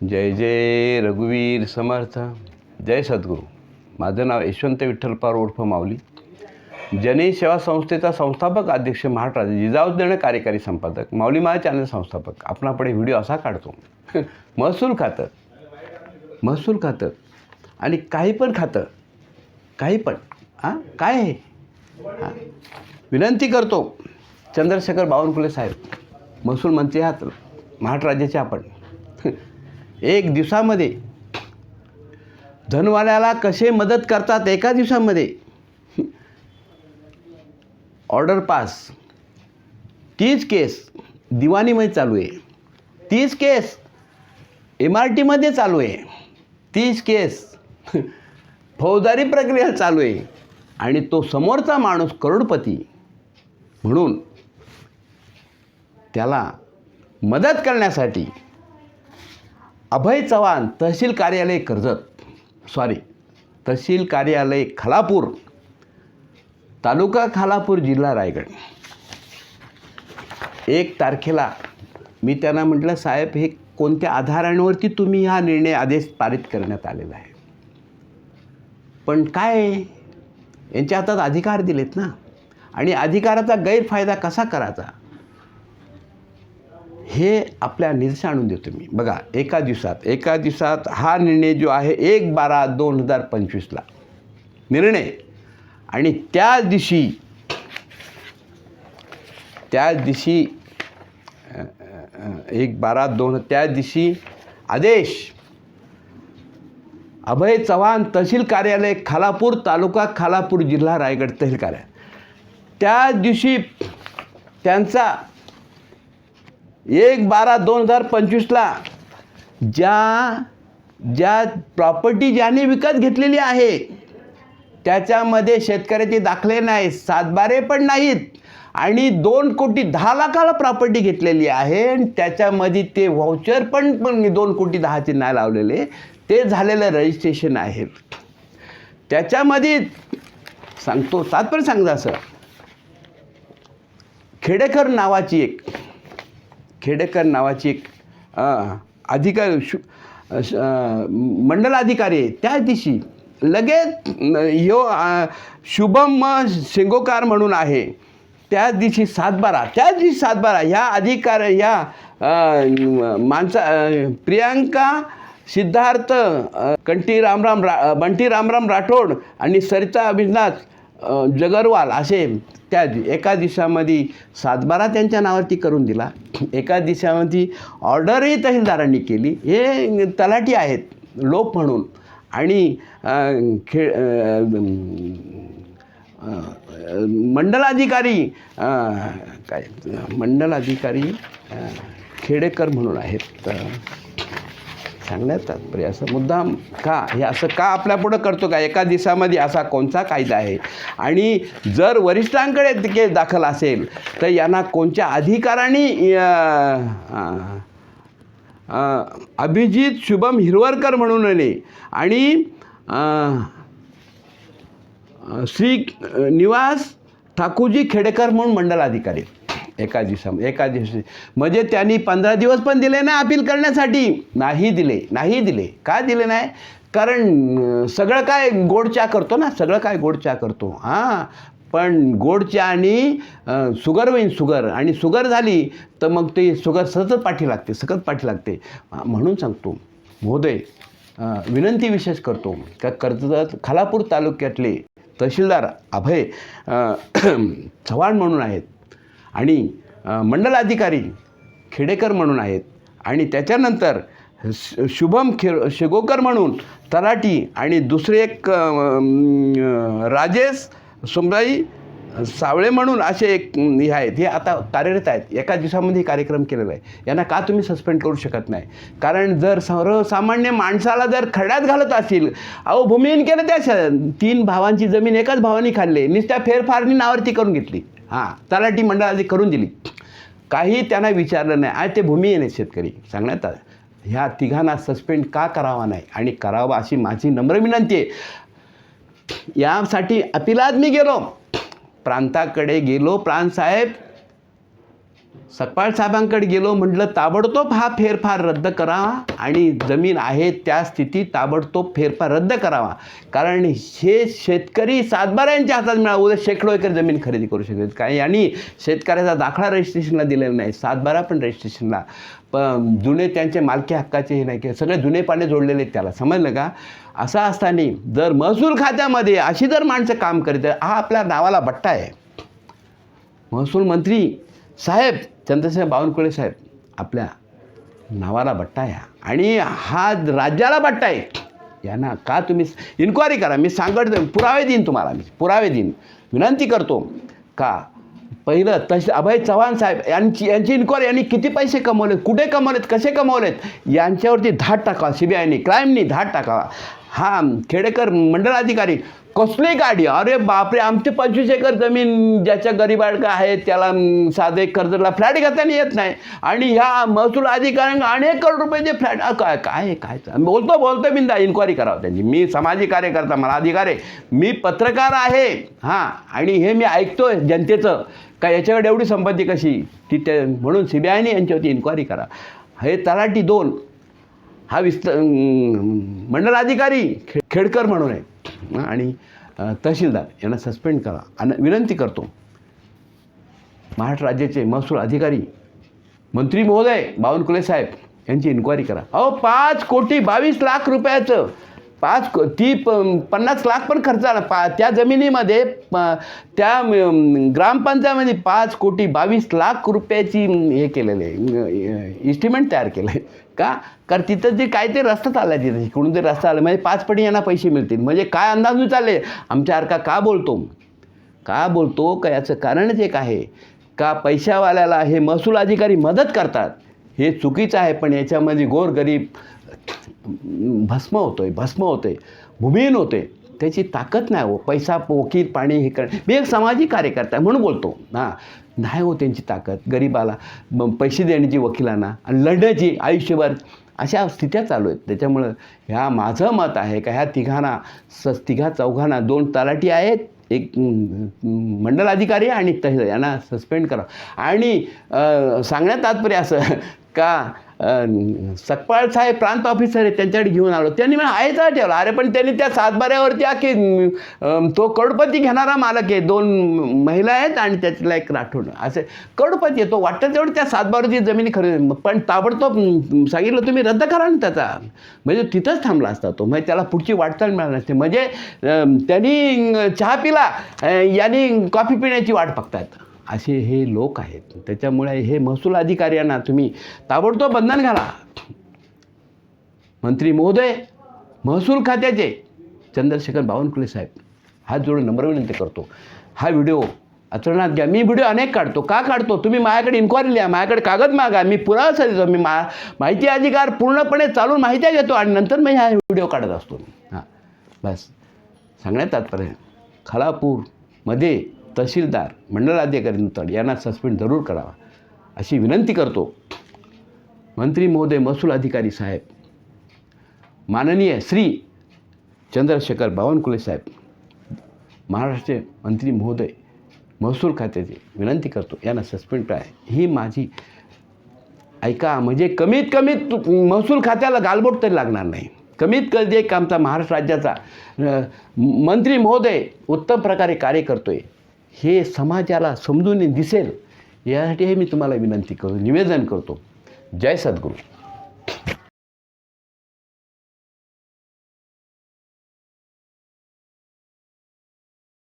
जय जय रघुवीर समर्थ. जय सद्गुरू. माझं नाव यशवंत विठ्ठल पवार उर्फ माऊली. जनहित सेवा संस्थेचा संस्थापक अध्यक्ष, महाराष्ट्र जिजाऊ देणे कार्यकारी संपादक, माऊली माझा चॅनल संस्थापक. आपणापुढे व्हिडिओ असा काढतो. महसूल खातं आणि काही पण खातं, काही पण काय आहे. विनंती करतो चंद्रशेखर बावनकुळे साहेब, महसूल मंत्री आहात महाराष्ट्र राज्याचे आपण. एक दिवसामध्ये धनवाल्याला कसे मदत करतात. एका दिवसामध्ये ऑर्डर पास. 30 केस दिवाणीमध्ये चालू आहे. 30 केस MRTमध्ये चालू आहे. 30 केस फौजदारी प्रक्रिया चालू आहे. आणि तो समोरचा माणूस करोडपती म्हणून त्याला मदत करण्यासाठी अभय चव्हाण, तहसील कार्यालय तहसील कार्यालय खालापूर, तालुका खालापूर, जिल्हा रायगड. 1 तारखेला मी त्यांना म्हटलं, साहेब हे कोणत्या आधारांवरती तुम्ही हा निर्णय आदेश पारित करण्यात आलेला आहे. पण काय, यांच्या हातात अधिकार दिलेत ना, आणि अधिकाराचा गैरफायदा कसा करायचा हे आपल्या निदर्शनास आणून देतो मी. बघा, एका दिवसात हा निर्णय जो आहे 1/12/2025 निर्णय. आणि त्याच दिवशी 1/12/2 त्याच दिवशी आदेश अभय चव्हाण, तहसील कार्यालय खालापूर, तालुका खालापूर, जिल्हा रायगड, तहसील कार्यालय. त्याच दिवशी त्यांचा 1/12/2025 ज्या प्रॉपर्टी ज्याने विकत घेतलेली आहे त्याच्यामध्ये शेतकऱ्याचे दाखले नाही, सातबारे पण नाहीत, आणि 2,10,00,000 प्रॉपर्टी घेतलेली आहे. आणि त्याच्यामध्ये ते व्हाउचर पण 2,10,00,000 नाही लावलेले, ते झालेलं रजिस्ट्रेशन आहे. त्याच्यामध्ये सांगतो, तात्पर्य सांगता असं, खेडेकर नावाची एक अधिकारी, मंडल अधिकारी आहे. त्याच दिवशी लगेच शुभम शेंगोकार म्हणून आहे. त्याच दिवशी 7/12 ह्या प्रियांका सिद्धार्थ बंटी रामराम राठोड आणि सरिता अभिनाथ जगरवाल असे त्या एका दिवसामध्ये 7/12 त्यांच्या नावावरती करून दिला. एका दिवसामध्ये ऑर्डरही तहसीलदारांनी केली. हे तलाठी आहेत लोक म्हणून. आणि मंडलाधिकारी खेडेकर म्हणून आहेत. सांगण्यात तात्पर्य असं, मुद्दाम का हे असं का आपल्यापुढं करतो का. एका दिवसामध्ये असा कोणता कायदा आहे. आणि जर वरिष्ठांकडे केस दाखल असेल तर यांना कोणत्या अधिकाराने अभिजित शुभम हिरवरकर म्हणून आणि श्री निवास ठाकूरजी खेडेकर म्हणून मंडल अधिकारी एका दिवशी. म्हणजे त्यांनी 15 दिवस पण दिले नाही अपील करण्यासाठी. नाही दिले. का दिले नाही? कारण सगळं काय गोड चहा करतो. पण गोड चहा आणि शुगर होईल. आणि शुगर झाली तर मग ते शुगर सतत पाठी लागते. म्हणून सांगतो महोदय, विनंती विशेष करतो का कर्जत खालापूर तालुक्यातले तहसीलदार अभय चव्हाण म्हणून आहेत आणि मंडल अधिकारी खेडेकर म्हणून आहेत. आणि त्याच्यानंतर शुभम शेगोकर म्हणून तलाठी, आणि दुसरे एक राजेश सुमराई सावळे म्हणून असे एक हे आहेत. हे आता कार्यरत आहेत. एका दिवसामध्ये कार्यक्रम केलेला आहे. यांना का तुम्ही सस्पेंड करू शकत नाही? कारण जर सर्वसामान्य माणसाला जर खड्यात घालत असतील, भूमिहीन केलं. त्या 3 भावांची जमीन एकाच भावाने खाल्ली, नुसत्या फेरफारणी नावावरती करून घेतली. तलाठी मंडळाने करून दिली. काही त्यांना विचारलं नाही. आज ते भूमिहीन आहेत शेतकरी. सांगण्यात आलं ह्या तिघांना सस्पेंड का करावा नाही, आणि करावा अशी माझी नम्र विनंती आहे. यासाठी अपिलात मी गेलो, प्रांताकडे गेलो. प्रांत साहेब सकपाळ साहेबांकडे गेलो, म्हटलं ताबडतोब हा फेरफार रद्द करावा आणि जमीन आहे त्या स्थितीत ताबडतोब फेरफार रद्द करावा. कारण हे शेतकरी सातबाऱ्यांच्या हातात मिळावं, उद्या शेकडो एकर जमीन खरेदी करू शकतात. काय यांनी शेतकऱ्याचा दाखला रजिस्ट्रेशनला दिलेला नाही, सातबारा पण रजिस्ट्रेशनला, पण जुने त्यांचे मालकी हक्काचे हे नाही की सगळे जुने पाने जोडलेले आहेत त्याला, समजलं का? असं असताना जर महसूल खात्यामध्ये अशी जर माणसं काम करीत, हा आपल्या नावाला बट्टा आहे. महसूल मंत्री साहेब चंद्रशेखर बावनकुळे साहेब आपल्या नावाला बट्टा आहे आणि हा राज्याला बट्टा आहे. यांना का तुम्ही इन्क्वायरी करा, मी पुरावे देईन तुम्हाला, मी पुरावे देईन, विनंती करतो का पहिलं अभय चव्हाण साहेब यांची इन्क्वायरी, यांनी किती पैसे कमवलेत, कुठे कमवलेत, कसे कमवलेत, यांच्यावरती धाड टाकावा, CBIने क्राईमनी धाड टाकावा. हा खेडेकर मंडलाधिकारी कसली गाडी, अरे बापरे, आमचे 25 एकर जमीन ज्याच्या गरीबाळका आहे त्याला साधे कर्जला फ्लॅट घेताना येत नाही आणि ह्या महसूल अधिकाऱ्यांना अनेक करोड रुपयाचे फ्लॅट, काय काय काय बोलतो बिंदा, इन्क्वायरी करावं त्यांनी. मी सामाजिक कार्यकर्ता, मला अधिकार आहे, मी पत्रकार आहे, हां, आणि हे मी ऐकतोय जनतेचं का याच्याकडे एवढी संपत्ती कशी ती, म्हणून CBIने यांच्यावरती इन्क्वायरी करा. हे तलाठी 2 हा मंडलाधिकारी खेडकर म्हणून आहे आणि तहसीलदार यांना सस्पेंड करा आणि विनंती करतो. महाराष्ट्र राज्याचे महसूल अधिकारी मंत्री महोदय बावनकुळे साहेब यांची इन्क्वायरी करा. 5,22,00,000 रुपयाचं 50 लाख पण खर्च आला त्या जमिनीमध्ये, त्या ग्रामपंचायतीमध्ये 5,22,00,000 रुपयाची हे केलेलं आहे, इस्टिमेट तयार केलं आहे. का? कारण तिथं जे काय ते रस्ता चालला आहे, तिथं इकडून ते रस्ता आला म्हणजे 5 पटी यांना पैसे मिळतील. म्हणजे काय अंदाज चालले आमच्यासारखा का बोलतो का याचं कारणच एक आहे का पैशावाल्याला हे महसूल अधिकारी मदत करतात, हे चुकीचं आहे. पण याच्यामध्ये गोरगरीब भस्म होतोय, भूमिहीन होते, त्याची ताकद नाही हो. पैसा, वकील, पाणी हे कर, मी एक सामाजिक कार्यकर्ता म्हणून बोलतो. हां, नाही हो त्यांची ताकद, गरीबाला पैसे देण्याची, वकिलांना आणि लढण्याची आयुष्यभर, अशा स्थित्या चालू आहेत. त्याच्यामुळं ह्या माझं मत आहे का ह्या तिघा चौघांना 2 तलाठी आहेत, एक मंडल अधिकारी आणि तहसीलदार यांना सस्पेंड करा. आणि सांगण्यात तात्पर्य असं का सकपाळ साहेब प्रांत ऑफिसर आहे, त्यांच्याकडे घेऊन आलो, त्यांनी मला आयचा ठेवला. अरे पण त्यांनी त्या सातबाऱ्यावरती की तो करोडपती घेणारा मालक आहे, 2 महिला आहेत आणि त्यातला एक राठोड, असे करोडपती आहे तो. वाटतं तेवढं त्या सातबाऱ्याची जमिनी खरेदी, पण ताबडतोब सांगितलं तुम्ही रद्द करा ना त्याचा, म्हणजे तिथंच थांबला असता तो, म्हणजे त्याला पुढची वाटचाल मिळाली नसते. म्हणजे त्यांनी चहा पिला, यांनी कॉफी पिण्याची वाट बघतात, असे हे लोक आहेत. त्याच्यामुळे हे महसूल अधिकाऱ्यांना तुम्ही ताबडतोब बंधन घाला. मंत्री महोदय महसूल खात्याचे चंद्रशेखर बावनकुळे साहेब हात जोडून नम्र विनंती करतो, हा व्हिडिओ आचरणात घ्या. मी व्हिडिओ अनेक काढतो, का काढतो तुम्ही माझ्याकडे इन्क्वायरी लिहा, माझ्याकडे कागद मागा, मी पुरावा देतो. मी माहिती अधिकार पूर्णपणे चालून माहिती घेतो आणि नंतर मी हा व्हिडिओ काढत असतो. हां, बस सांगण्यात तात्पर्य खालापूरमध्ये तहसीलदार, मंडलाधिकारी यांना सस्पेंड जरूर करावा अशी विनंती करतो. मंत्री महोदय महसूल अधिकारी साहेब, माननीय श्री चंद्रशेखर बावनकुळे साहेब, महाराष्ट्राचे मंत्री महोदय महसूल खात्याची विनंती करतो, यांना सस्पेंड करा. ही माझी ऐका, म्हणजे कमीत महसूल खात्याला गालबोट तरी लागणार नाही. कमीत एक आमचा महाराष्ट्र राज्याचा मंत्री महोदय उत्तम प्रकारे कार्य करतोय हे समाजाला समजून दिसेल, यासाठी हे मी तुम्हाला विनंती करतो, निवेदन करतो. जय सद्गुरू.